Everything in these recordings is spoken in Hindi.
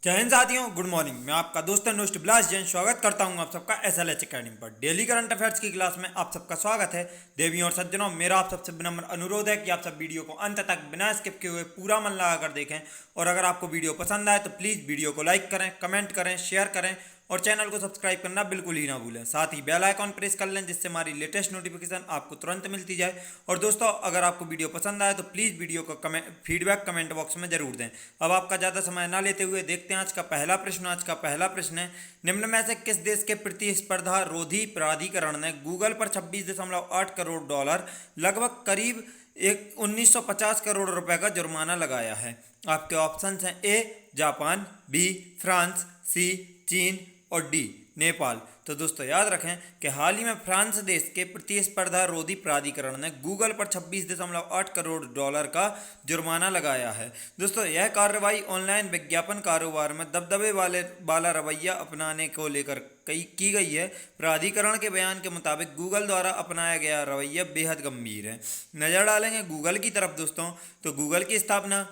जय हिंद साथियों, गुड मॉर्निंग। मैं आपका दोस्त अनुष्ट बिलास जैन स्वागत करता हूं आप सबका SLH अकेडमी पर। डेली करंट अफेयर्स की क्लास में आप सबका स्वागत है। देवियों और सज्जनों, मेरा आप सबसे विनम्र अनुरोध है कि आप सब वीडियो को अंत तक बिना स्किप किए हुए पूरा मन लगा कर देखें। और अगर आपको वीडियो पसंद आए तो प्लीज़ वीडियो को लाइक करें, कमेंट करें, शेयर करें और चैनल को सब्सक्राइब करना बिल्कुल ही ना भूलें। साथ ही बेल आइकॉन प्रेस कर लें जिससे हमारी लेटेस्ट नोटिफिकेशन आपको तुरंत मिलती जाए। और दोस्तों, अगर आपको वीडियो पसंद आए तो प्लीज़ वीडियो को फीडबैक कमेंट बॉक्स में जरूर दें। अब आपका ज़्यादा समय ना लेते हुए देखते हैं आज का पहला प्रश्न। आज का पहला प्रश्न है, निम्न में से किस देश के प्रतिस्पर्धा रोधी प्राधिकरण ने गूगल पर 26.8 करोड़ डॉलर, लगभग करीब 1950 करोड़ रुपए का जुर्माना लगाया है? आपके ऑप्शंस हैं: ए जापान, बी फ्रांस, सी चीन और डी नेपाल। तो दोस्तों याद रखें कि हाल ही में फ्रांस देश के प्रतिस्पर्धा रोधी प्राधिकरण ने गूगल पर 26.8 करोड़ डॉलर का जुर्माना लगाया है। दोस्तों, यह कार्रवाई ऑनलाइन विज्ञापन कारोबार में दबदबे वाला रवैया अपनाने को लेकर की गई है। प्राधिकरण के बयान के मुताबिक गूगल द्वारा अपनाया गया रवैया बेहद गंभीर है। नज़र डालेंगे गूगल की तरफ दोस्तों, तो गूगल की स्थापना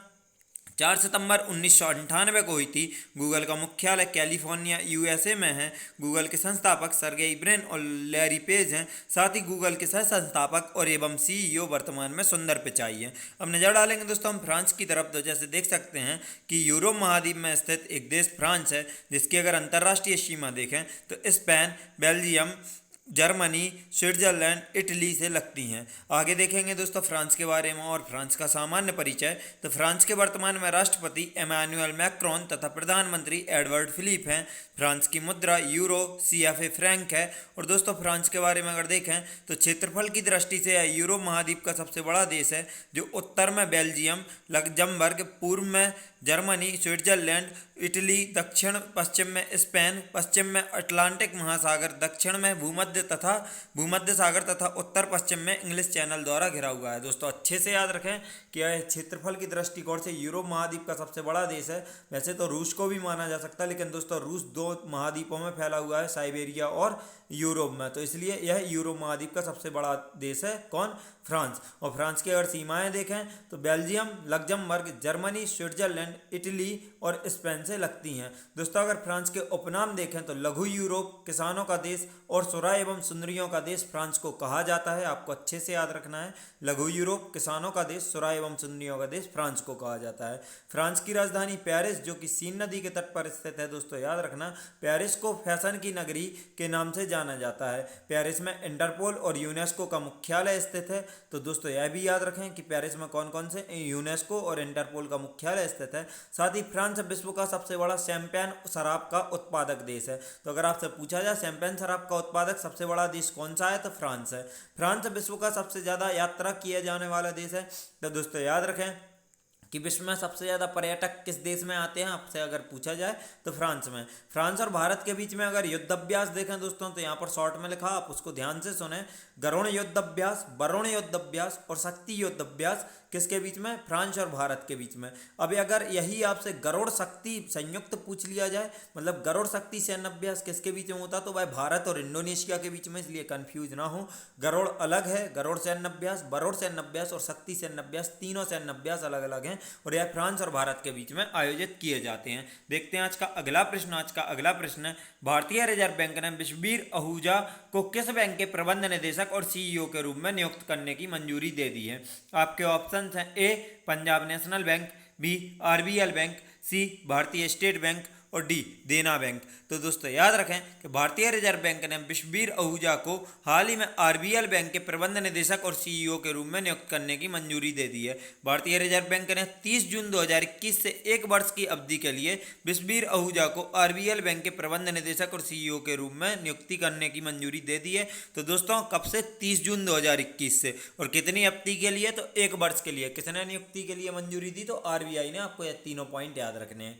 4 सितंबर 1998 को हुई थी। गूगल का मुख्यालय कैलिफोर्निया USA में है। गूगल के संस्थापक सर्गेई ब्रिन और लैरी पेज हैं। साथ ही गूगल के सह संस्थापक और एवं CEO वर्तमान में सुंदर पिचाई हैं। अब नज़र डालेंगे दोस्तों हम फ्रांस की तरफ, तो जैसे देख सकते हैं कि यूरोप महाद्वीप में स्थित एक देश फ्रांस है, जिसकी अगर अंतर्राष्ट्रीय सीमा देखें तो Spain, Belgium, Germany, Switzerland, Italy से लगती हैं। आगे देखेंगे दोस्तों फ्रांस के बारे में और फ्रांस का सामान्य परिचय। तो फ्रांस के वर्तमान में राष्ट्रपति इमैनुअल मैक्रोन तथा प्रधानमंत्री एडवर्ड फिलिप हैं। फ्रांस की मुद्रा यूरो CFA फ्रैंक है। और दोस्तों फ्रांस के बारे में अगर देखें तो क्षेत्रफल की दृष्टि से यह यूरोप महाद्वीप का सबसे बड़ा देश है, जो उत्तर में बेल्जियम, लग्जमबर्ग, पूर्व में जर्मनी, स्विट्जरलैंड, इटली, दक्षिण पश्चिम में स्पेन, पश्चिम में अटलांटिक महासागर, दक्षिण में भूमध्य सागर तथा उत्तर पश्चिम में इंग्लिश चैनल द्वारा घिरा हुआ है। दोस्तों अच्छे से याद रखें कि यह क्षेत्रफल की दृष्टिकोण से यूरोप महाद्वीप का सबसे बड़ा देश है। वैसे तो रूस को भी माना जा सकता है, लेकिन दोस्तों रूस 2 महाद्वीपों में फैला हुआ है, साइबेरिया और यूरोप में, तो इसलिए यह यूरोप महाद्वीप का सबसे बड़ा देश है। कौन? फ्रांस। और फ्रांस की अगर सीमाएं देखें तो Belgium, Luxembourg, Germany, Switzerland, Italy और स्पेन से लगती हैं। दोस्तों अगर फ्रांस के उपनाम देखें तो लघु यूरोप, किसानों का देश और सुरा एवं सुंदरियों का देश फ्रांस को कहा जाता है। आपको अच्छे से याद रखना है, लघु यूरोप, किसानों का देश, सुरा एवं सुंदरियों का देश फ्रांस को कहा जाता है। फ्रांस की राजधानी पेरिस, जो कि सीन नदी के तट पर स्थित है। दोस्तों याद रखना, पेरिस को फैशन की नगरी के नाम से जाना जाता है। पेरिस में इंटरपोल और यूनेस्को का मुख्यालय स्थित है। तो दोस्तों यह भी याद रखें कि पेरिस में कौन कौन से यूनेस्को और इंटरपोल का मुख्यालय स्थित है। साथ ही फ्रांस विश्व का सबसे बड़ा शैंपेन शराब का उत्पादक देश है। तो अगर आपसे पूछा जाए शैंपेन शराब का उत्पादक सबसे बड़ा देश कौन सा है, तो फ्रांस है। फ्रांस विश्व का सबसे ज़्यादा यात्रा किया जाने वाला देश है। तो दोस्तों याद रखें कि विश्व में सबसे ज़्यादा पर्यटक किस देश में आते हैं, आपसे अगर पूछा जाए तो फ्रांस में। फ्रांस और भारत के बीच में अगर युद्धाभ्यास देखें दोस्तों, तो यहाँ पर शॉर्ट में लिखा, आप उसको ध्यान से सुने। गरुण युद्धाभ्यास, वरुण युद्धाभ्यास और शक्ति युद्धाभ्यास किसके बीच में? फ्रांस और भारत के बीच में। अब अगर यही आपसे गरुड़ शक्ति संयुक्त पूछ लिया जाए, मतलब गरुड़ शक्ति सैन्य अभ्यास किसके बीच में होता, तो वह भारत और इंडोनेशिया के बीच में, इसलिए कंफ्यूज ना हो। गरुड़ अलग है, गरुड़ सैन्य अभ्यास, वरुण सैन्य अभ्यास और शक्ति सैन्य अभ्यास, तीनों सैन्य अभ्यास अलग अलग हैं और यह फ्रांस और भारत के बीच में आयोजित किए जाते हैं। देखते हैं आज का अगला प्रश्न। आज का अगला प्रश्न है, भारतीय रिजर्व बैंक ने विश्ववीर आहूजा को किस बैंक के प्रबंध निदेशक और CEO के रूप में नियुक्त करने की मंजूरी दे दी है? आपके ऑप्शन हैं: A Punjab national bank, B RBL bank, C Bharatiya state bank और डी देना बैंक। तो दोस्तों याद रखें कि भारतीय रिजर्व बैंक ने विश्ववीर आहूजा को हाल ही में RBL बैंक के प्रबंध निदेशक और CEO के रूप में नियुक्त करने की मंजूरी दे दी है। भारतीय रिजर्व बैंक ने 30 जून 2021 से 1 वर्ष की अवधि के लिए विश्ववीर आहूजा को RBL बैंक के प्रबंध निदेशक और CEO के रूप में नियुक्ति करने की मंजूरी दे दी है। तो दोस्तों कब से? 30 जून 2021 से। और कितनी अवधि के लिए? तो 1 वर्ष के लिए। किसने नियुक्ति के लिए मंजूरी दी? तो RBI ने। आपको यह तीनों पॉइंट याद रखने हैं।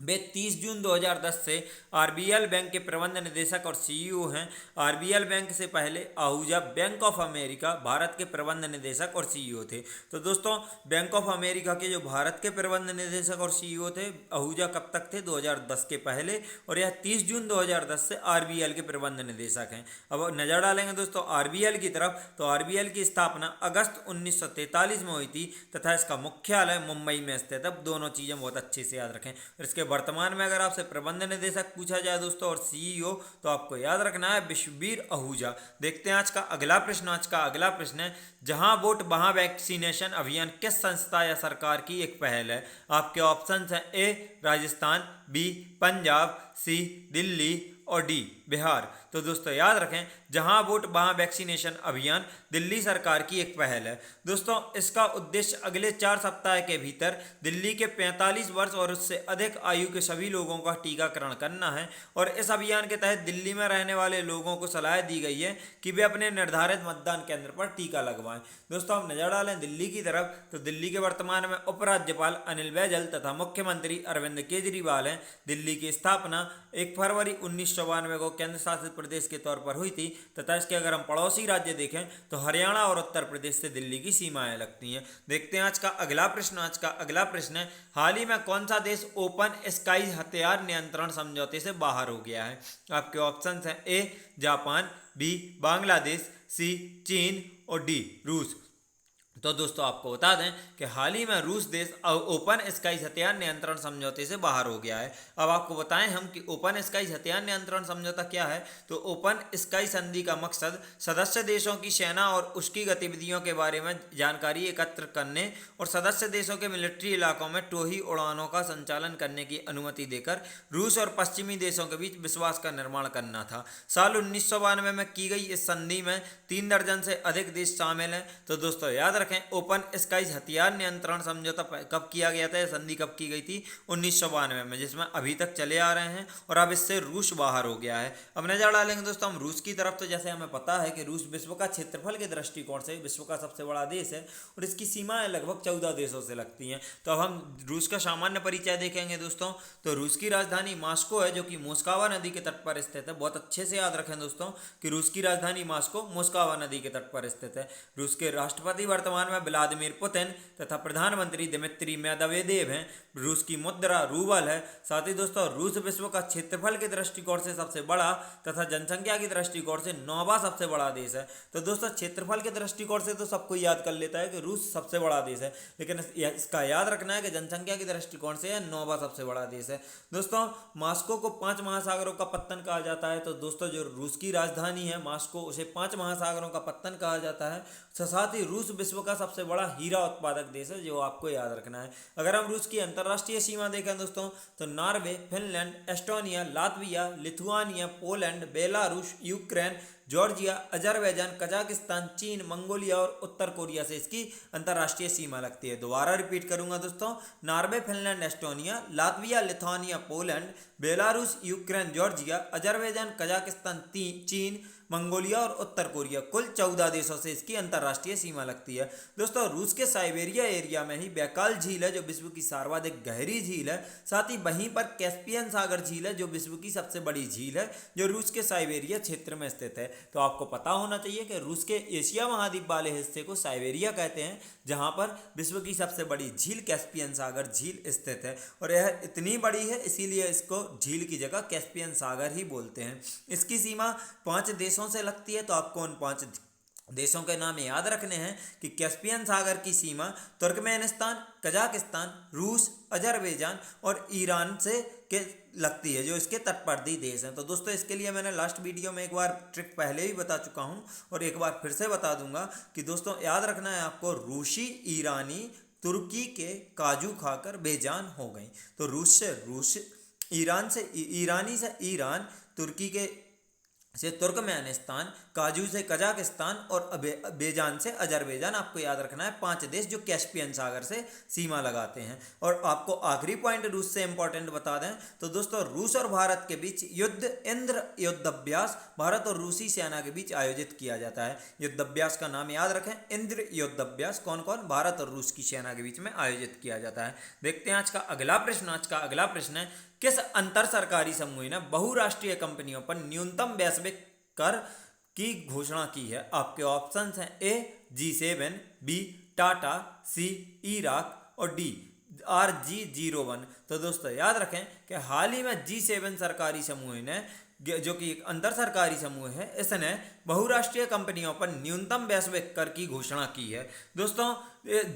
वे 30 जून 2010 से RBL बैंक के प्रबंध निदेशक और CEO हैं। RBL बैंक से पहले Ahuja bank of America Bharat के प्रबंध निदेशक और CEO थे। तो दोस्तों बैंक ऑफ अमेरिका के जो भारत के प्रबंध निदेशक और CEO थे, आहूजा कब तक थे? 2010 के पहले। और यह 30 जून 2010 से RBL के प्रबंध निदेशक हैं। अब नज़र डालेंगे दोस्तों RBL की तरफ, तो RBL की स्थापना अगस्त 1943 में हुई थी तथा इसका मुख्यालय मुंबई में स्थित है। अब दोनों चीज़ें बहुत अच्छे से याद रखें। इसके वर्तमान में अगर आपसे प्रबंध निदेशक पूछा जाए दोस्तों और सीईओ, तो आपको याद रखना है विश्ववीर आहूजा। देखते हैं आज का अगला प्रश्न। आज का अगला प्रश्न है, जहां वोट वहां वैक्सीनेशन अभियान किस संस्था या सरकार की एक पहल है? आपके ऑप्शंस हैं ए राजस्थान, बी पंजाब, सी दिल्ली और डी बिहार। तो दोस्तों याद रखें, जहां वोट वहां वैक्सीनेशन अभियान दिल्ली सरकार की एक पहल है। दोस्तों इसका उद्देश्य अगले 4 सप्ताह के भीतर दिल्ली के 45 वर्ष और उससे अधिक आयु के सभी लोगों का टीकाकरण करना है। और इस अभियान के तहत दिल्ली में रहने वाले लोगों को सलाह दी गई है कि वे अपने निर्धारित मतदान केंद्र पर टीका लगवाएं। दोस्तों हम नजर डालें दिल्ली की तरफ, तो दिल्ली के वर्तमान में उपराज्यपाल अनिल बैजल तथा मुख्यमंत्री अरविंद केजरीवाल हैं। दिल्ली की स्थापना 1 फरवरी 1992 को केंद्र शासित प्रदेश के तौर पर हुई थी तथा इसके अगर हम पड़ोसी राज्य देखें तो हरियाणा और उत्तर प्रदेश से दिल्ली की सीमाएं लगती हैं। देखते हैं आज का अगला प्रश्न। आज का अगला प्रश्न है, हाल ही में कौन सा देश ओपन स्काई हथियार नियंत्रण समझौते से बाहर हो गया है? आपके ऑप्शंस हैं ए जापान, बी बांग्लादेश, सी चीन और डी रूस। तो दोस्तों आपको बता दें कि हाल ही में रूस देश ओपन स्काईज हथियार नियंत्रण समझौते से बाहर हो गया है। अब आपको बताएं हम कि ओपन स्काईज हथियार नियंत्रण समझौता क्या है। तो ओपन स्काई संधि का मकसद सदस्य देशों की सेना और उसकी गतिविधियों के बारे में जानकारी एकत्र करने और सदस्य देशों के मिलिट्री इलाकों में टोही उड़ानों का संचालन करने की अनुमति देकर रूस और पश्चिमी देशों के बीच विश्वास का निर्माण करना था। साल 1992 में की गई इस संधि में 3 दर्जन से अधिक देश शामिल हैं। तो दोस्तों याद रखें, ओपन स्काईज हथियार नियंत्रण समझौता कब किया गया था? संधि कब की गई थी? 1992 में, जिसमें अभी तक चले आ रहे हैं और अब इससे रूस बाहर हो गया है। अब नजर डालेंगे दोस्तों हम रूस की तरफ। तो जैसे हमें पता है कि रूस विश्व का क्षेत्रफल के दृष्टिकोण से विश्व का सबसे बड़ा देश है और इसकी सीमाएं लगभग 14 देशों से लगती हैं। तो अब हम रूस का सामान्य परिचय देखेंगे दोस्तों। तो रूस की राजधानी मॉस्को है जो कि मोस्कवा नदी के तट पर स्थित है। बहुत अच्छे से याद रखें दोस्तों कि रूस की राजधानी मॉस्को मोस्कवा नदी के तट पर स्थित है। रूस के राष्ट्रपति वर्तमान में व्लादिमीर पुतिन तथा प्रधानमंत्री दिमित्री मेदवेदेव हैं। रूस की मुद्रा रूबल है। साथ ही दोस्तों रूस विश्व का क्षेत्रफल के दृष्टिकोण से सबसे बड़ा तथा जनसंख्या की दृष्टिकोण से 9वां सबसे बड़ा देश है। तो दोस्तों क्षेत्रफल के दृष्टिकोण से तो सबको याद कर लेता है कि रूस सबसे बड़ा देश है, लेकिन इसका याद रखना है कि जनसंख्या के दृष्टिकोण से यह 9वां सबसे बड़ा देश है। दोस्तों मॉस्को को 5 महासागरों का पत्तन कहा जाता है। तो दोस्तों जो रूस की राजधानी है मॉस्को, उसे 5 महासागरों का पत्तन कहा जाता है। साथ ही रूस विश्व का सबसे बड़ा हीरा उत्पादक देश है, जो आपको याद रखना है। अगर हम रूस की अंतर्राष्ट्रीय सीमा देखें दोस्तों, तो Norway, Finland, Estonia, Latvia, Lithuania, Poland, Belarus, Ukraine, Georgia, Azerbaijan, Kazakhstan, चीन, मंगोलिया और उत्तर कोरिया से इसकी अंतर्राष्ट्रीय सीमा लगती है। दोबारा रिपीट करूंगा दोस्तों, Norway, Finland, Estonia, Latvia, Lithuania, Poland, Belarus, Ukraine, Georgia, Azerbaijan, Kazakhstan, चीन, मंगोलिया और उत्तर कोरिया, कुल 14 देशों से इसकी अंतर्राष्ट्रीय सीमा लगती है। दोस्तों रूस के साइबेरिया एरिया में ही बैकाल झील है जो विश्व की सर्वाधिक गहरी झील है। साथ ही वहीं पर कैस्पियन सागर झील है जो विश्व की सबसे बड़ी झील है, जो रूस के साइबेरिया क्षेत्र में स्थित है। तो आपको पता होना चाहिए कि रूस के एशिया महाद्वीप वाले हिस्से को साइबेरिया कहते हैं, जहां पर विश्व की सबसे बड़ी झील कैस्पियन सागर झील स्थित है। और यह इतनी बड़ी है इसीलिए इसको झील की जगह कैस्पियन सागर ही बोलते हैं। इसकी सीमा 5 देशों से लगती है। तो आपको उन 5 देशों के नाम याद रखने हैं कि कैस्पियन सागर की सीमा तुर्कमेनिस्तान, कजाकिस्तान, रूस, अजरबैजान और ईरान से के लगती है, जो इसके तटवर्ती देश हैं। तो दोस्तों इसके लिए मैंने लास्ट वीडियो में एक बार ट्रिक पहले ही बता चुका हूं और एक बार फिर से बता दूंगा कि दोस्तों याद रखना है आपको, रूसी ईरानी तुर्की के काजू खाकर बेजान हो गई। तो रूस, ईरान से ईरानी से ईरान, तुर्की के से तुर्कमेनिस्तान, काजू से कजाकिस्तान और बेजान से अजरबैजान। आपको याद रखना है 5 देश जो कैस्पियन सागर से सीमा लगाते हैं। और आपको आखिरी पॉइंट रूस से इंपॉर्टेंट बता दें तो दोस्तों रूस और भारत के बीच इंद्र युद्धाभ्यास भारत और रूसी सेना के बीच आयोजित किया जाता है। युद्धाभ्यास का नाम याद रखें, इंद्र युद्धाभ्यास कौन कौन भारत और रूस की सेना के बीच में आयोजित किया जाता है। देखते हैं आज का अगला प्रश्न। आज का अगला प्रश्न है, किस अंतर सरकारी समूह ने बहुराष्ट्रीय कंपनियों पर न्यूनतम वैश्विक कर की घोषणा की है? आपके ऑप्शंस हैं ए G7, बी टाटा, सी इराक और डी RG01। तो दोस्तों याद रखें कि हाल ही में G7 सरकारी समूह ने, जो कि एक अंतर सरकारी समूह है, इसने बहुराष्ट्रीय कंपनियों पर न्यूनतम वैश्विक कर की घोषणा की है। दोस्तों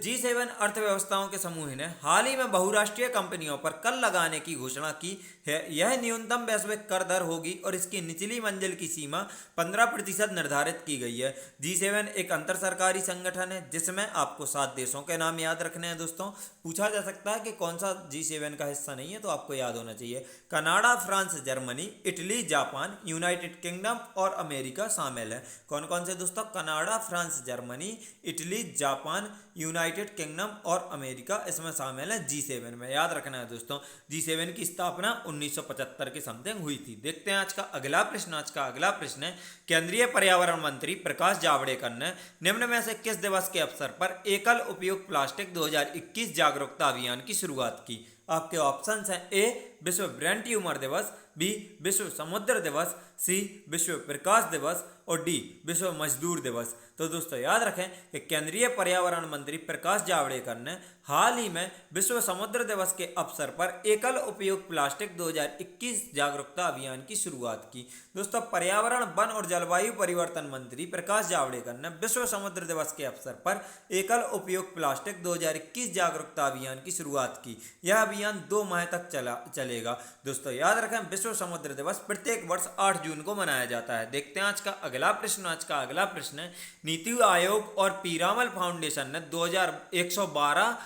G7 अर्थव्यवस्थाओं के समूह ने हाल ही में बहुराष्ट्रीय कंपनियों पर कर लगाने की घोषणा की है। यह न्यूनतम वैश्विक कर दर होगी और इसकी निचली मंजिल की सीमा 15% निर्धारित की गई है। G7 एक अंतर सरकारी संगठन है जिसमें आपको 7 देशों के नाम याद रखने हैं। दोस्तों पूछा जा सकता है कि कौन सा G7 का हिस्सा नहीं है, तो आपको याद होना चाहिए। Canada, France, Germany, Italy, Japan, United kingdom और अमेरिका शामिल है। कौन कौन से दोस्तों? Canada, France, Germany, Italy, Japan, United kingdom और अमेरिका इसमें शामिल है G7 में। याद रखना है दोस्तों, G7 की स्थापना 1975 के समथिंग हुई थी। देखते हैं आज का अगला प्रश्न। आज का अगला प्रश्न है, केंद्रीय पर्यावरण मंत्री प्रकाश जावड़ेकर ने निम्न में से किस दिवस के अवसर पर एकल उपयोग प्लास्टिक 2021 जागरूकता अभियान की शुरुआत की? आपके ऑप्शंस हैं, ए विश्व ब्रेन ट्यूमर दिवस, बी विश्व समुद्र दिवस, सी विश्व प्रकाश दिवस और डी विश्व मजदूर दिवस। तो दोस्तों याद रखें कि केंद्रीय पर्यावरण मंत्री प्रकाश जावड़ेकर ने हाल ही में विश्व समुद्र दिवस के अवसर पर एकल उपयोग प्लास्टिक 2021 जागरूकता अभियान की शुरुआत की। दोस्तों पर्यावरण, वन और जलवायु परिवर्तन मंत्री प्रकाश जावड़ेकर ने विश्व समुद्र दिवस के अवसर पर एकल उपयोग प्लास्टिक 2021 जागरूकता अभियान की शुरुआत की। यह अभियान 2 माह तक चलेगा। दोस्तों याद रखें, विश्व समुद्र दिवस प्रत्येक वर्ष 8 जून को मनाया जाता है। देखते हैं आज का अगला प्रश्न। आज का अगला प्रश्न है, नीति आयोग और पीरामल फाउंडेशन ने 2112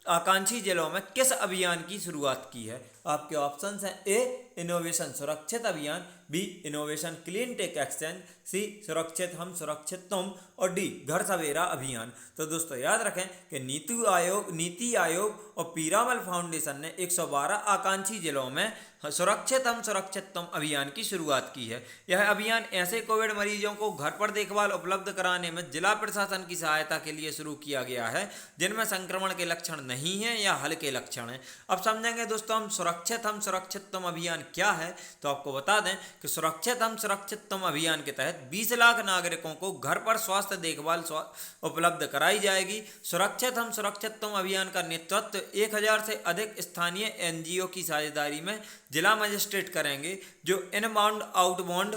आकांक्षी जिलों में किस अभियान की शुरुआत की है? आपके ऑप्शंस हैं, ए इनोवेशन सुरक्षित अभियान, B innovation clean tech exchange, C सुरक्षित हम सुरक्षित तुम और डी घर सवेरा अभियान। तो दोस्तों याद रखें कि नीति आयोग और पीरामल फाउंडेशन ने 112 आकांक्षी जिलों में सुरक्षित हम सुरक्षित तुम अभियान की शुरुआत की है। यह अभियान ऐसे कोविड मरीजों को घर पर देखभाल उपलब्ध कराने में जिला प्रशासन की सहायता के लिए शुरू किया गया है जिनमें संक्रमण के लक्षण नहीं हैं या हल्के लक्षण हैं। अब समझेंगे दोस्तों हम सुरक्षित तुम अभियान क्या है। तो आपको बता दें कि सुरक्षित हम सुरक्षित तुम अभियान के तहत 20 लाख नागरिकों को घर पर स्वास्थ्य देखभाल उपलब्ध कराई जाएगी। सुरक्षित हम सुरक्षित तुम अभियान का नेतृत्व 1000 से अधिक स्थानीय NGO की साझेदारी में जिला मजिस्ट्रेट करेंगे, जो इनबाउंड आउटबाउंड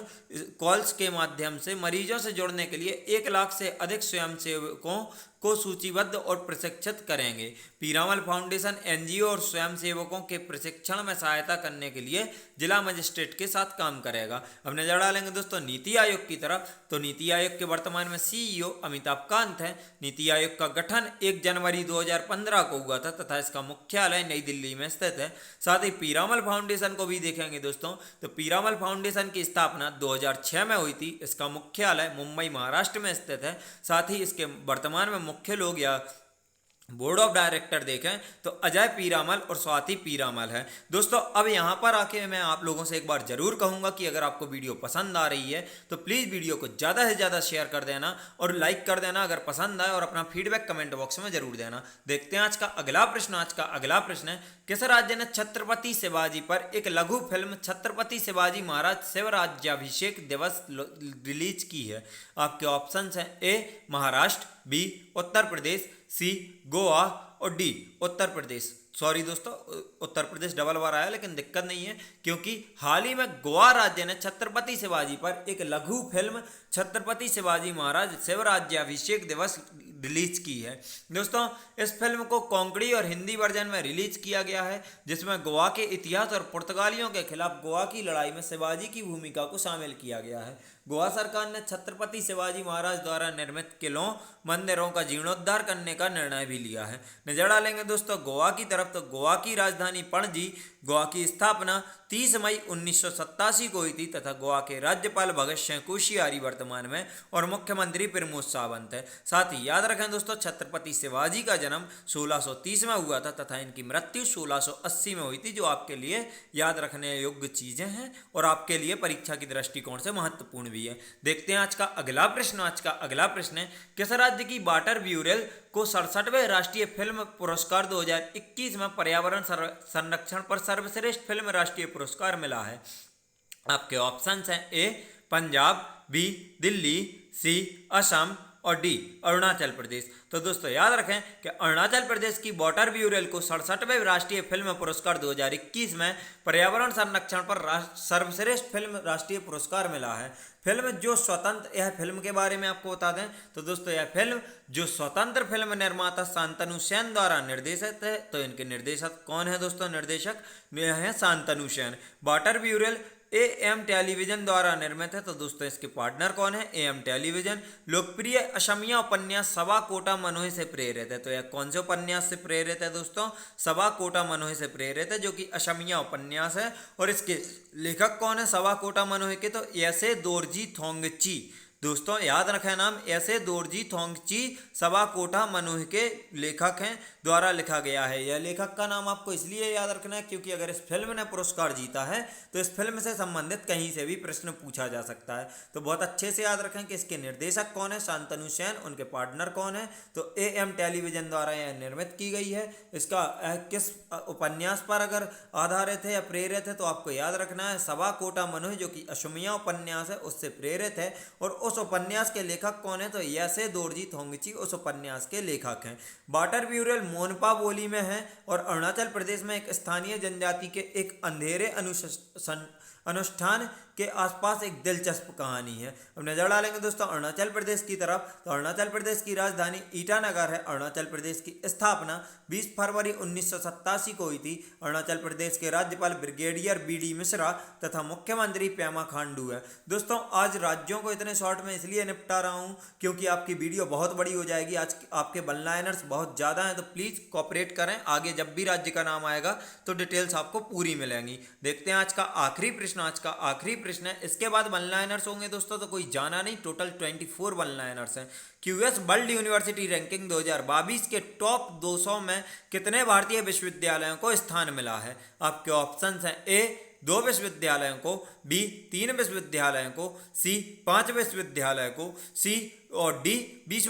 कॉल्स के माध्यम से मरीजों से जुड़ने के लिए 1 लाख से अधिक स्वयंसेवकों को सूचीबद्ध और प्रशिक्षित करेंगे। पीरामल फाउंडेशन NGO और स्वयंसेवकों के प्रशिक्षण में सहायता करने के लिए जिला मजिस्ट्रेट के साथ काम करेगा। अब नजर डालेंगे दोस्तों नीति आयोग की तरफ, तो नीति आयोग के वर्तमान में CEO अमिताभ कांत हैं। नीति आयोग का गठन 1 जनवरी 2015 को हुआ था तथा इसका मुख्यालय नई दिल्ली में स्थित है। साथ ही पीरामल फाउंडेशन को भी देखेंगे दोस्तों, तो पीरामल फाउंडेशन की स्थापना 2006 में हुई थी। इसका मुख्यालय मुंबई महाराष्ट्र में स्थित है। साथ ही इसके वर्तमान में मुख्य लोग या बोर्ड ऑफ डायरेक्टर देखें तो अजय पीरामल और स्वाति पीरामल है। दोस्तों अब यहाँ पर आके मैं आप लोगों से एक बार जरूर कहूँगा कि अगर आपको वीडियो पसंद आ रही है तो प्लीज़ वीडियो को ज़्यादा से ज़्यादा शेयर कर देना और लाइक कर देना अगर पसंद आए, और अपना फीडबैक कमेंट बॉक्स में जरूर देना। देखते हैं आज का अगला प्रश्न। आज का अगला प्रश्न है, किस राज्य ने छत्रपति शिवाजी पर एक लघु फिल्म छत्रपति शिवाजी महाराज शिवराज्याभिषेक दिवस रिलीज की है? आपके ऑप्शन हैं, ए महाराष्ट्र, बी उत्तर प्रदेश, सी गोवा और डी उत्तर प्रदेश। सॉरी दोस्तों, उत्तर प्रदेश डबल बार आया लेकिन दिक्कत नहीं है, क्योंकि हाल ही में गोवा राज्य ने छत्रपति शिवाजी पर एक लघु फिल्म छत्रपति शिवाजी महाराज शिवराज्याभिषेक दिवस रिलीज की है। दोस्तों इस फिल्म को कोंकणी और हिंदी वर्जन में रिलीज किया गया है, जिसमें गोवा के इतिहास और पुर्तगालियों के खिलाफ गोवा की लड़ाई में शिवाजी की भूमिका को शामिल किया गया है। गोवा सरकार ने छत्रपति शिवाजी महाराज द्वारा निर्मित किलों मंदिरों का जीर्णोद्धार करने का निर्णय भी लिया है। नजर डालेंगे दोस्तों गोवा की तरफ, तो गोवा की राजधानी पणजी, गोवा की स्थापना 30 मई 1987 को हुई थी तथा गोवा के राज्यपाल भगत सिंह कोश्यारी वर्तमान में और मुख्यमंत्री प्रमोद सावंत है। साथ ही याद रखें दोस्तों छत्रपति शिवाजी का जन्म 1630 में हुआ था तथा इनकी मृत्यु 1680 में हुई थी, जो आपके लिए याद रखने योग्य चीजें हैं और आपके लिए परीक्षा की दृष्टिकोण से महत्वपूर्ण भी है। देखते हैं आज का अगला प्रश्न। आज का अगला प्रश्न है, किस राज्य की वाटर ब्यूरेल को 67वें राष्ट्रीय फिल्म पुरस्कार 2021 में पर्यावरण संरक्षण पर सर्वश्रेष्ठ फिल्म राष्ट्रीय पुरस्कार मिला है? आपके ऑप्शंस हैं, ए पंजाब, बी दिल्ली, सी असम और डी अरुणाचल प्रदेश। तो दोस्तों याद रखें कि अरुणाचल प्रदेश की वाटर ब्यूरो को 67वें राष्ट्रीय फिल्म पुरस्कार 2021 में पर्यावरण संरक्षण पर सर्वश्रेष्ठ फिल्म राष्ट्रीय पुरस्कार मिला है। फिल्म जो स्वतंत्र, यह फिल्म के बारे में आपको बता दें तो दोस्तों यह फिल्म जो स्वतंत्र फिल्म निर्माता शांतनु सेन द्वारा निर्देशित है। तो इनके निर्देशक कौन है दोस्तों? निर्देशक यह है Shantanu Sen. Water bureau am television द्वारा निर्मित है। तो दोस्तों इसके पार्टनर कौन है? Am television. लोकप्रिय असमिया उपन्यास सवा कोटा मनोहे से प्रेरित है। तो यह कौन से उपन्यास से प्रेरित है दोस्तों? सवा कोटा मनोहे से प्रेरित है, जो कि असमिया उपन्यास है। और इसके लेखक कौन है सवा कोटा मनोहे के? तो ऐसे दोरजी थोंगची। दोस्तों याद रखें नाम, ऐसे दोरजी थोंगची सवा कोटा मनोहे के लेखक हैं, द्वारा लिखा गया है। यह लेखक का नाम आपको इसलिए याद रखना है क्योंकि अगर इस फिल्म ने पुरस्कार जीता है तो इस फिल्म से संबंधित कहीं से भी प्रश्न पूछा जा सकता है। तो बहुत अच्छे से याद रखें कि इसके निर्देशक कौन है? शांतनु सेन। उनके पार्टनर कौन है? तो एएम टेलीविजन द्वारा यह निर्मित की गई है। इसका किस उपन्यास पर अगर आधारित है या प्रेरित है तो आपको याद रखना है सवा कोटा मनोहे, जो कि असमिया उपन्यास है, उससे प्रेरित है। और उस उपन्यास के लेखक कौन है? तो ऐसे दोरजी थोंगची उस उपन्यास के लेखक हैं। वाटर ब्यूरो मोनपा बोली में है और अरुणाचल प्रदेश में एक स्थानीय जनजाति के एक अंधेरे अनुष्ठान के आसपास एक दिलचस्प कहानी है। अब नजर डालेंगे दोस्तों अरुणाचल प्रदेश की तरफ। तो अरुणाचल प्रदेश की राजधानी ईटानगर है। अरुणाचल प्रदेश की स्थापना 20 फरवरी 1987 को हुई थी। अरुणाचल प्रदेश के राज्यपाल ब्रिगेडियर बीडी मिश्रा तथा मुख्यमंत्री पेमा खांडू है। दोस्तों आज राज्यों को इतने शॉर्ट में इसलिए निपटा रहा हूँ क्योंकि आपकी वीडियो बहुत बड़ी हो जाएगी। आज आपके वन लाइनर्स बहुत ज़्यादा हैं, तो प्लीज़ कोऑपरेट करें। आगे जब भी राज्य का नाम आएगा तो डिटेल्स आपको पूरी मिलेंगी। देखते हैं आज का आखिरी प्रश्न। आज का आखिरी प्रश्न है, इसके बाद वन लाइनर्स होंगे दोस्तों, तो कोई जाना नहीं। टोटल 24 वन लाइनर्स हैं। क्यूएस वर्ल्ड यूनिवर्सिटी रैंकिंग 2022 के टॉप 200 में कितने भारतीय विश्वविद्यालयों को स्थान मिला है? आपके ऑप्शंस हैं ए 2 विश्वविद्यालयों को, बी 3 विश्वविद्यालयों को, सी 5 विश्वविद्यालयों को, सी और डी 20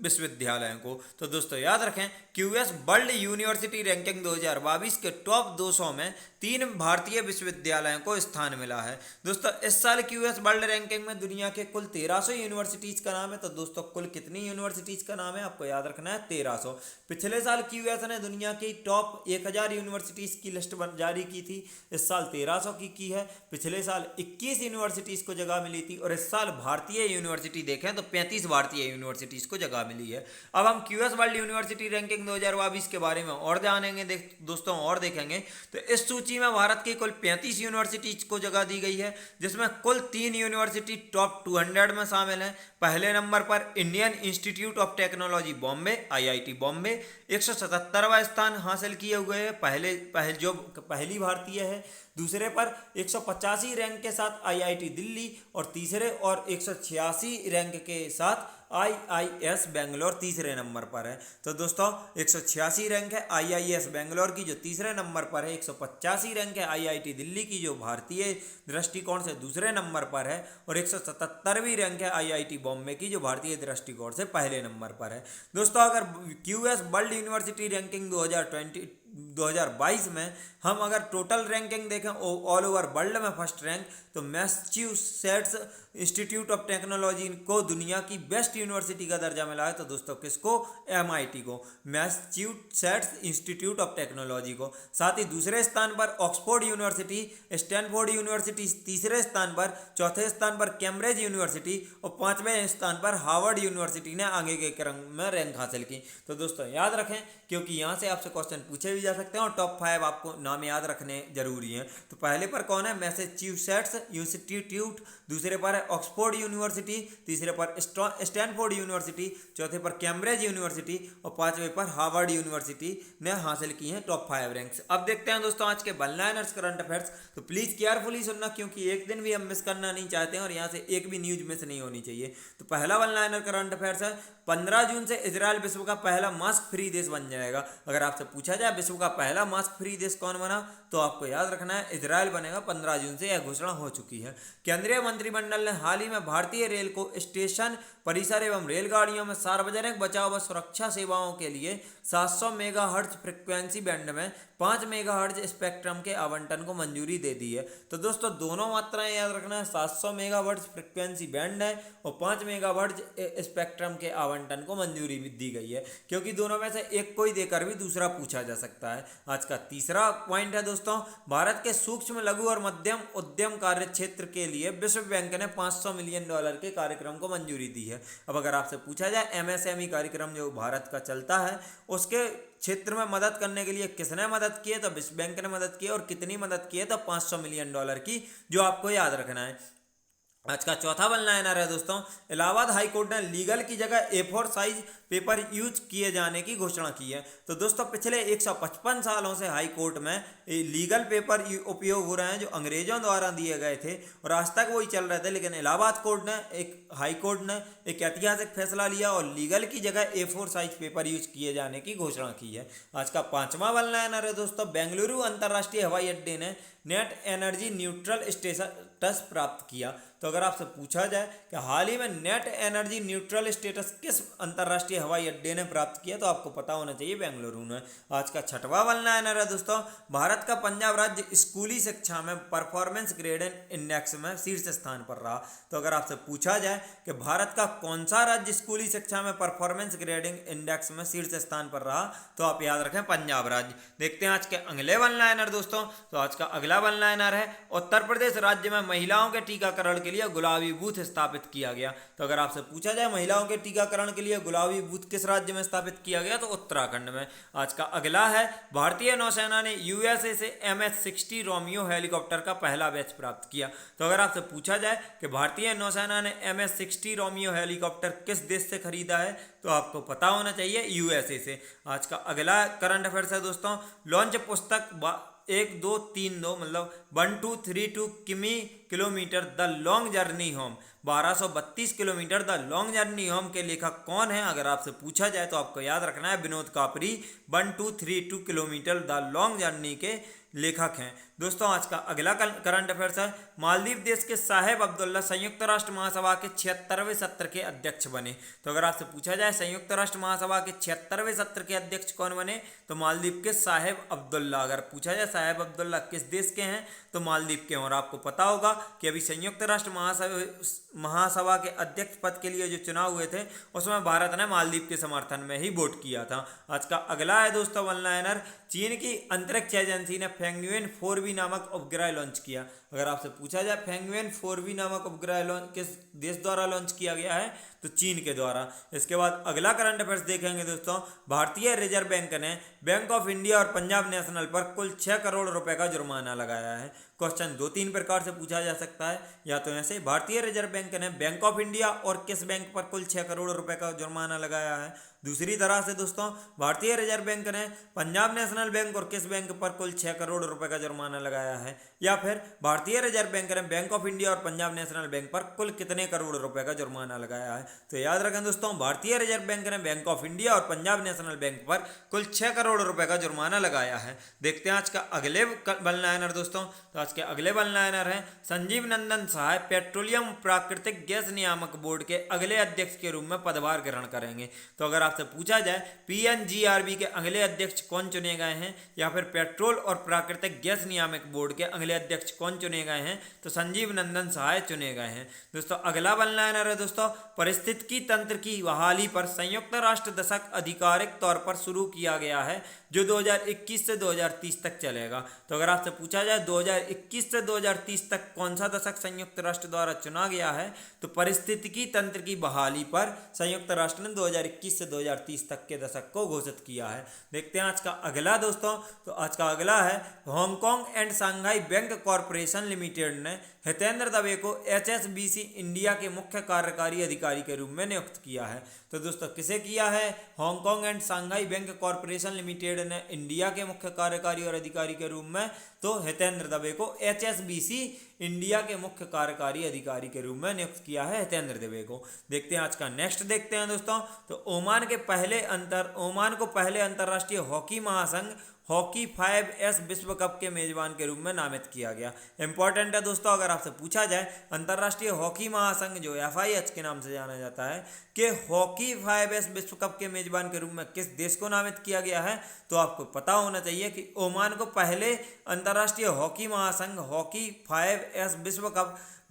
विश्वविद्यालयों को। तो दोस्तों याद रखें क्यूएस वर्ल्ड यूनिवर्सिटी रैंकिंग 2022 के टॉप 200 में 3 भारतीय विश्वविद्यालयों को स्थान मिला है। दोस्तों इस साल क्यूएस वर्ल्ड रैंकिंग में दुनिया के कुल 1300 यूनिवर्सिटीज़ का नाम है। तो दोस्तों कुल कितनी यूनिवर्सिटीज़ का नाम है आपको याद रखना है? 1300। पिछले साल क्यूएस ने दुनिया की टॉप 1000 यूनिवर्सिटीज़ की लिस्ट जारी की थी। इस साल 1300 की है। पिछले साल 21 यूनिवर्सिटीज़ को जगह मिली थी और इस साल भारतीय यूनिवर्सिटी देखें तो 35 भारतीय यूनिवर्सिटीज़ को जगह मिली है। अब हम क्यूएस वर्ल्ड यूनिवर्सिटी रैंकिंग 2022 के बारे में और जानेंगे दोस्तों और देखेंगे। तो इस सूची में भारत की कुल 35 यूनिवर्सिटीज़ को जगह दी गई है, जिसमें कुल 3 यूनिवर्सिटी टॉप 200 में शामिल हैं। पहले नंबर पर Indian institute of technology Bombay IIT Bombay 177वां स्थान हासिल किए हुए है, पहली भारतीय है। दूसरे पर 185 रैंक के साथ IIT दिल्ली और तीसरे और 186 रैंक के साथ IIS बेंगलोर तीसरे नंबर पर है। तो दोस्तों 186 रैंक है IIS बेंगलोर की जो तीसरे नंबर पर है, 185 रैंक है IIT दिल्ली की जो भारतीय दृष्टिकोण से दूसरे नंबर पर है, और 177वीं रैंक है IIT बॉम्बे की जो भारतीय दृष्टिकोण से पहले नंबर पर है। दोस्तों अगर क्यूएस वर्ल्ड यूनिवर्सिटी रैंकिंग 2022 में हम अगर टोटल रैंकिंग देखें ऑल ओवर वर्ल्ड में फर्स्ट रैंक, तो मैसाचुसेट्स इंस्टीट्यूट ऑफ टेक्नोलॉजी को दुनिया की बेस्ट यूनिवर्सिटी का दर्जा मिला है। तो दोस्तों किसको? MIT को, मैसाचुसेट्स इंस्टीट्यूट ऑफ टेक्नोलॉजी को। साथ ही दूसरे स्थान पर ऑक्सफोर्ड यूनिवर्सिटी, स्टैनफोर्ड यूनिवर्सिटी तीसरे स्थान पर, चौथे स्थान पर कैम्ब्रिज यूनिवर्सिटी और 5वें स्थान पर हार्वर्ड यूनिवर्सिटी ने आगे के क्रम में रैंक हासिल की। तो दोस्तों याद रखें क्योंकि यहाँ से आपसे क्वेश्चन पूछे भी जा सकते हैं और टॉप 5 आपको नाम याद रखने जरूरी हैं। तो पहले पर कौन है? मैसाचुसेट्स इंस्टीट्यूट, दूसरे पर है ऑक्सफोर्ड यूनिवर्सिटी, तीसरे पर स्टैनफोर्ड यूनिवर्सिटी, चौथे पर कैम्ब्रिज यूनिवर्सिटी और 5वें पर हार्वर्ड यूनिवर्सिटी ने हासिल की हैं टॉप 5 रैंक्स। अब देखते हैं दोस्तों आज के वन लाइनर्स करंट अफेयर्स। तो प्लीज़ केयरफुली सुनना क्योंकि एक दिन भी हम मिस करना नहीं चाहते हैं और यहाँ से एक भी न्यूज मिस नहीं होनी चाहिए। तो पहला वन लाइनर करंट अफेयर्स है, 15 जून से इजराइल विश्व का पहला मास्क फ्री देश बन जाएगा। अगर आपसे पूछा जाए विश्व का पहला मास्क फ्री देश कौन बना, तो आपको याद रखना है इजराइल बनेगा। 15 जून से यह घोषणा हो चुकी है। केंद्रीय मंत्रिमंडल ने हाल ही में भारतीय रेल को स्टेशन परिसर एवं रेलगाड़ियों में सार्वजनिक बचाव व सुरक्षा सेवाओं के लिए 700 मेगाहर्ट्ज फ्रिक्वेंसी बैंड में 5 मेगाहर्ट्ज स्पेक्ट्रम के आवंटन को मंजूरी दे दी है। तो दोस्तों दोनों मात्राएं याद रखना है, 700 मेगाहर्ट्ज फ्रिक्वेंसी बैंड है और 5 मेगाहर्ट्ज स्पेक्ट्रम के आवंटन को मंजूरी भी दी गई है, क्योंकि दोनों में से एक कोई देकर भी दूसरा पूछा जा सकता है। आज का तीसरा पॉइंट है दोस्तों, भारत के सूक्ष्म लघु और मध्यम उद्यम कार्य क्षेत्र के लिए विश्व बैंक ने $500 मिलियन के कार्यक्रम को मंजूरी दी है। अब अगर आपसे पूछा जाए एमएसएमई कार्यक्रम जो भारत का चलता है उसके क्षेत्र में मदद करने के लिए किसने मदद की है, तो विश्व बैंक ने मदद की है। और कितनी मदद की है, तो $500 मिलियन की, जो आपको याद रखना है। आज का चौथा वन लाइनर है दोस्तों, इलाहाबाद हाई कोर्ट ने लीगल की जगह A4 साइज पेपर यूज किए जाने की घोषणा की है। तो दोस्तों पिछले 155 सालों से हाई कोर्ट में लीगल पेपर उपयोग हो रहे हैं जो अंग्रेजों द्वारा दिए गए थे और आज तक वही चल रहे थे, लेकिन इलाहाबाद कोर्ट ने हाई कोर्ट ने एक ऐतिहासिक फैसला लिया और लीगल की जगह A4 साइज पेपर यूज किए जाने की घोषणा की है। आज का पांचवा वन लाइनर है दोस्तों, बेंगलुरु अंतर्राष्ट्रीय हवाई अड्डे ने नेट एनर्जी न्यूट्रल स्टेटस प्राप्त किया। तो अगर आपसे पूछा जाए कि हाल ही में नेट एनर्जी न्यूट्रल स्टेटस किस अंतर्राष्ट्रीय हवाई अड्डे ने प्राप्त किया, तो आपको पता होना चाहिए बेंगलुरु ने। आज का छठवां वन लाइनर है दोस्तों, भारत का पंजाब राज्य स्कूली शिक्षा में परफॉर्मेंस ग्रेडिंग इंडेक्स में शीर्ष स्थान पर रहा। तो अगर आपसे पूछा जाए कि भारत का कौन सा राज्य स्कूली शिक्षा में परफॉर्मेंस ग्रेडिंग इंडेक्स में शीर्ष स्थान पर रहा, तो आप याद रखें पंजाब राज्य। देखते हैं आज के अगले वन लाइनर दोस्तों, तो आज का अगला वन लाइनर है, उत्तर प्रदेश राज्य में महिलाओं के टीकाकरण के लिए गुलाबी बूथ स्थापित किया गया। तो अगर आपसे पूछा जाए महिलाओं के टीकाकरण के लिए गुलाबी बूथ किस राज्य में स्थापित किया गया, तो उत्तराखंड में। आज का अगला है, भारतीय नौसेना ने यूएसए से MS-60 रोमियो हेलीकॉप्टर का पहला बैच प्राप्त किया। तो अगर आपसे पूछा जाए कि भारतीय नौसेना ने MS-60 रोमियो हेलीकॉप्टर किस देश से खरीदा है, तो आपको पता होना चाहिए यूएसए से। आज का अगला करंट अफेयर्स है दोस्तों, लॉन्च पुस्तक 1232 मतलब 1232 kilometre the long journey home, 1232 kilometre the long journey home के लेखक कौन है, अगर आपसे पूछा जाए तो आपको याद रखना है विनोद कापरी 1232 किलोमीटर द लॉन्ग जर्नी के लेखक हैं। दोस्तों आज का अगला करंट अफेयर्स है, मालदीव देश के साहेब अब्दुल्ला संयुक्त राष्ट्र महासभा के 76वें सत्र के अध्यक्ष बने। तो अगर आपसे पूछा जाए संयुक्त राष्ट्र महासभा के 76वें सत्र के अध्यक्ष कौन बने, तो मालदीव के साहेब अब्दुल्ला। अगर पूछा जाए साहेब अब्दुल्ला किस देश के हैं, तो मालदीव के। और आपको पता होगा कि अभी संयुक्त राष्ट्र महासभा के अध्यक्ष पद के लिए जो चुनाव हुए थे उसमें भारत ने मालदीव के समर्थन में ही वोट किया था। आज का अगला है दोस्तों वन लाइनर, चीन की अंतरिक्ष एजेंसी ने फेंगुएन 4V नामक उपग्रह लॉन्च किया। अगर आपसे पूछा जाए फेंगुएन 4V नामक उपग्रह किस देश द्वारा लॉन्च किया गया है, तो चीन के द्वारा। इसके बाद अगला करंट अफेयर्स देखेंगे दोस्तों, भारतीय रिजर्व बैंक ने बैंक ऑफ इंडिया और पंजाब नेशनल पर कुल 6 करोड़ रुपए का जुर्माना लगाया है। क्वेश्चन 2-3 प्रकार से पूछा जा सकता है, या तो ऐसे भारतीय रिजर्व बैंक ने बैंक ऑफ इंडिया और किस बैंक पर कुल 6 करोड़ रुपए का जुर्माना लगाया है। दूसरी तरह से दोस्तों भारतीय रिजर्व बैंक ने पंजाब नेशनल बैंक और किस बैंक पर कुल 6 करोड़ रुपए का जुर्माना लगाया है, या फिर भारतीय रिजर्व बैंक ने बैंक ऑफ इंडिया और पंजाब नेशनल बैंक पर कुल कितने करोड़ रुपए का जुर्माना लगाया है। तो याद रखें दोस्तों, भारतीय रिजर्व बैंक ने बैंक ऑफ इंडिया और पंजाब नेशनल बैंक पर कुल 6 करोड़ रुपए का जुर्माना लगाया है। देखते हैं आज का अगले वन लाइनर दोस्तों, तो आज के अगले वन लाइनर हैं, संजीव नंदन सहाय पेट्रोलियम प्राकृतिक गैस नियामक बोर्ड के अगले अध्यक्ष के रूप में पदभार ग्रहण करेंगे। तो अगर आपसे पूछा जाए PNGRB के अगले अध्यक्ष कौन चुने गए हैं, या फिर पेट्रोल और प्राकृतिक गैस नियामक बोर्ड के अगले अध्यक्ष कौन चुने गए हैं, तो संजीव नंदन सहाय चुने गए हैं। दोस्तों अगला वन लाइनर है दोस्तों, पारिस्थितिकी तंत्र की बहाली पर संयुक्त राष्ट्र दशक आधिकारिक तौर पर शुरू किया गया है, जो 2021 से 2030 तक चलेगा। तो अगर आपसे पूछा जाए 2021 से 2030 तक कौन सा दशक संयुक्त राष्ट्र द्वारा चुना गया है, तो पारिस्थितिकी तंत्र की बहाली पर संयुक्त राष्ट्र ने 2021 से 2030 तक के दशक को घोषित किया है। देखते हैं आज का अगला दोस्तों, तो आज का अगला है, Hong Kong and Shanghai bank corporation limited ने हितेंद्र दवे को HSBC इंडिया के मुख्य कार्यकारी अधिकारी के रूप में नियुक्त किया है। तो दोस्तों किसे किया है, Hong Kong and Shanghai bank corporation limited ने इंडिया के मुख्य कार्यकारी और अधिकारी के रूप में, तो हितेंद्र दवे को HSBC इंडिया के मुख्य कार्यकारी अधिकारी के रूप में नियुक्त किया है हितेंद्र दवे को। देखते हैं आज का नेक्स्ट देखते हैं दोस्तों, तो ओमान को पहले अंतर्राष्ट्रीय हॉकी महासंघ हॉकी 5S विश्व कप के मेजबान के रूप में नामित किया गया। इंपॉर्टेंट है दोस्तों, अगर आपसे पूछा जाए अंतर्राष्ट्रीय हॉकी महासंघ जो FIH के नाम से जाना जाता है कि हॉकी 5S विश्व कप के मेजबान के रूप में किस देश को नामित किया गया है, तो आपको पता होना चाहिए कि ओमान को पहले अंतर्राष्ट्रीय हॉकी महासंघ हॉकी 5S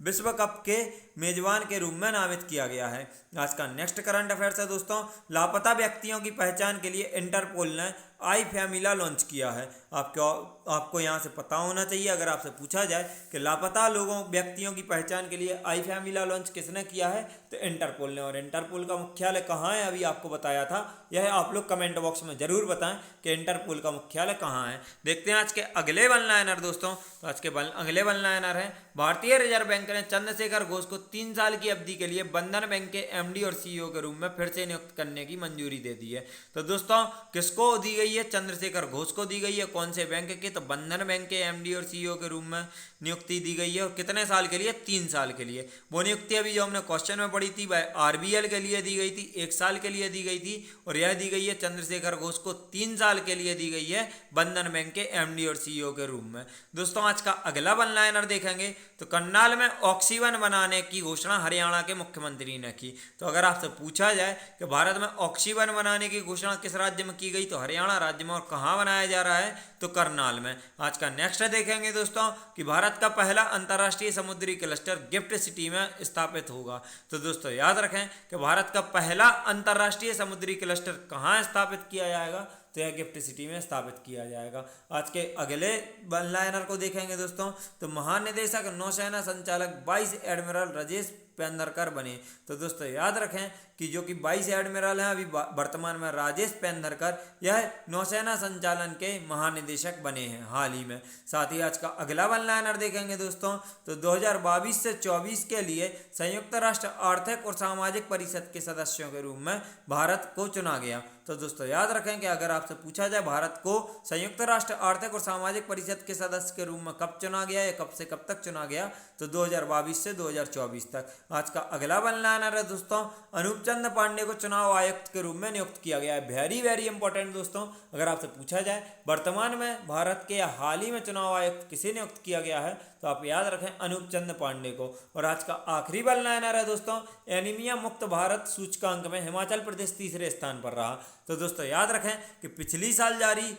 विश्व कप के मेजबान के रूप में नामित किया गया है। आज का नेक्स्ट करंट अफेयर्स है दोस्तों, लापता व्यक्तियों की पहचान के लिए इंटरपोल ने आई फैमिला लॉन्च किया है। आपको यहाँ से पता होना चाहिए, अगर आपसे पूछा जाए कि लापता व्यक्तियों की पहचान के लिए आई फैमिला लॉन्च किसने किया है, तो इंटरपोल ने। और इंटरपोल का मुख्यालय कहाँ है, अभी आपको बताया था, यह आप लोग कमेंट बॉक्स में जरूर बताएं कि इंटरपोल का मुख्यालय कहाँ है। देखते हैं आज के अगले वन लाइनर दोस्तों। तो आज के अगले वन लाइनर है, भारतीय रिजर्व बैंक ने चंद्रशेखर घोष को 3 साल की अवधि के लिए बंधन बैंक के MD और CEO के रूप में फिर से नियुक्त करने की मंजूरी दे दी है। तो दोस्तों किसको दी गई है, चंद्रशेखर घोष को दी गई है। कौन से बैंक के, तो बंधन बैंक के MD और CEO के रूप में नियुक्ति दी गई है। और कितने साल के लिए, 3 साल के लिए। वो नियुक्ति अभी जो हमने क्वेश्चन में पढ़ी थी वह RBL के लिए दी गई थी, 1 साल के लिए दी गई थी। और यह दी गई है चंद्रशेखर घोष को 3 साल के लिए दी गई है बंधन बैंक के MD और CEO के रूप में। दोस्तों आज का अगला वन लाइनर देखेंगे तो करनाल में ऑक्सीवन बनाने की घोषणा हरियाणा के मुख्यमंत्री ने की। तो अगर आपसे पूछा जाए कि भारत में ऑक्सीवन बनाने की घोषणा किस राज्य में की गई, तो हरियाणा राज्य में। और कहाँ बनाया जा रहा है, तो करनाल में। आज का नेक्स्ट देखेंगे दोस्तों कि भारत का पहला अंतर्राष्ट्रीय समुद्री क्लस्टर गिफ्ट सिटी में स्थापित होगा। तो दोस्तों याद रखें कि भारत का पहला अंतर्राष्ट्रीय समुद्री क्लस्टर कहाँ स्थापित किया जाएगा, तो यह गिफ्ट सिटी में स्थापित किया जाएगा। आज के अगले वन लाइनर को देखेंगे दोस्तों, तो महानिदेशक नौसेना संचालक वाइस एडमिरल राजेश पेंदरकर बने। तो दोस्तों याद रखें कि जो कि वाइस एडमिरल हैं अभी वर्तमान में राजेश पेंदरकर, यह नौसेना संचालन के महानिदेशक बने हैं हाल ही में। साथ ही आज का अगला वन लाइनर देखेंगे दोस्तों, तो 2022 से 24 के लिए संयुक्त राष्ट्र आर्थिक और सामाजिक परिषद के सदस्यों के रूप में भारत को चुना गया। तो दोस्तों याद रखें कि अगर आपसे पूछा जाए भारत को संयुक्त राष्ट्र आर्थिक और सामाजिक परिषद के सदस्य के रूप में कब चुना गया या कब से कब तक चुना गया, तो 2022 से 2024 तक। आज का अगला वन लाइनर है दोस्तों, अनूप चंद पांडे को चुनाव आयुक्त के रूप में नियुक्त किया गया है। वेरी वेरी इंपॉर्टेंट दोस्तों, अगर आपसे पूछा जाए वर्तमान में भारत के या हाल ही में चुनाव आयुक्त किसे नियुक्त किया गया है, तो आप याद रखें अनूप चंद पांडे को। और आज का आखिरी वन लाइनर है दोस्तों, एनीमिया मुक्त भारत सूचकांक में हिमाचल प्रदेश तीसरे स्थान पर रहा। तो दोस्तों याद रखें कि पिछली साल जारी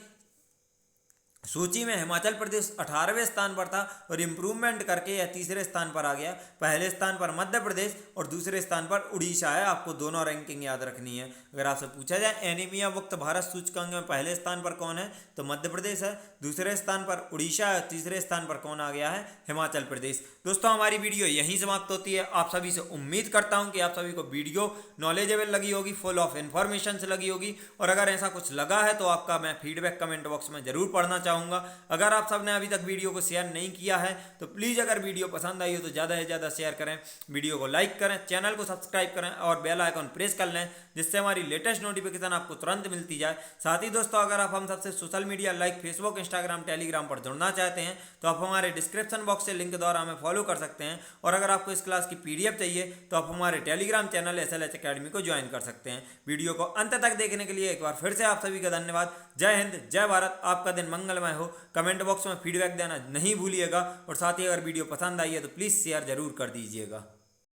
सूची में हिमाचल प्रदेश 18वें स्थान पर था और इम्प्रूवमेंट करके यह तीसरे स्थान पर आ गया। पहले स्थान पर मध्य प्रदेश और दूसरे स्थान पर उड़ीसा है। आपको दोनों रैंकिंग याद रखनी है। अगर आपसे पूछा जाए एनीमिया मुक्त भारत सूचकांक में पहले स्थान पर कौन है, तो मध्य प्रदेश है। दूसरे स्थान पर उड़ीसा है। तीसरे स्थान पर कौन आ गया है, हिमाचल प्रदेश। दोस्तों हमारी वीडियो यहीं समाप्त होती है। आप सभी से उम्मीद करता हूँ कि आप सभी को वीडियो नॉलेजेबल लगी होगी, फुल ऑफ इन्फॉर्मेशन से लगी होगी। और अगर ऐसा कुछ लगा है तो आपका मैं फीडबैक कमेंट बॉक्स में जरूर पढ़ना चाहूँगा। अगर आप सबने अभी तक वीडियो को शेयर नहीं किया है तो प्लीज़ अगर वीडियो पसंद आई हो तो ज़्यादा से ज़्यादा शेयर करें, वीडियो को लाइक करें, चैनल को सब्सक्राइब करें और बेल आइकन प्रेस कर लें, जिससे हमारी लेटेस्ट नोटिफिकेशन आपको तुरंत मिलती जाए। साथ ही दोस्तों अगर आप हम सबसे social media like Facebook, Instagram, Telegram पर जुड़ना चाहते हैं तो आप हमारे डिस्क्रिप्शन बॉक्स से लिंक द्वारा हमें फॉलो कर सकते हैं। और अगर आपको इस क्लास की PDF चाहिए तो आप हमारे टेलीग्राम चैनल SLH अकेडमी को ज्वाइन कर सकते हैं। वीडियो को अंत तक देखने के लिए एक बार फिर से आप सभी का धन्यवाद। जय हिंद, जय भारत। आपका दिन मंगलमय हो। कमेंट बॉक्स में फीडबैक देना नहीं भूलिएगा और साथ ही अगर वीडियो पसंद आई है तो प्लीज़ शेयर जरूर कर दीजिएगा।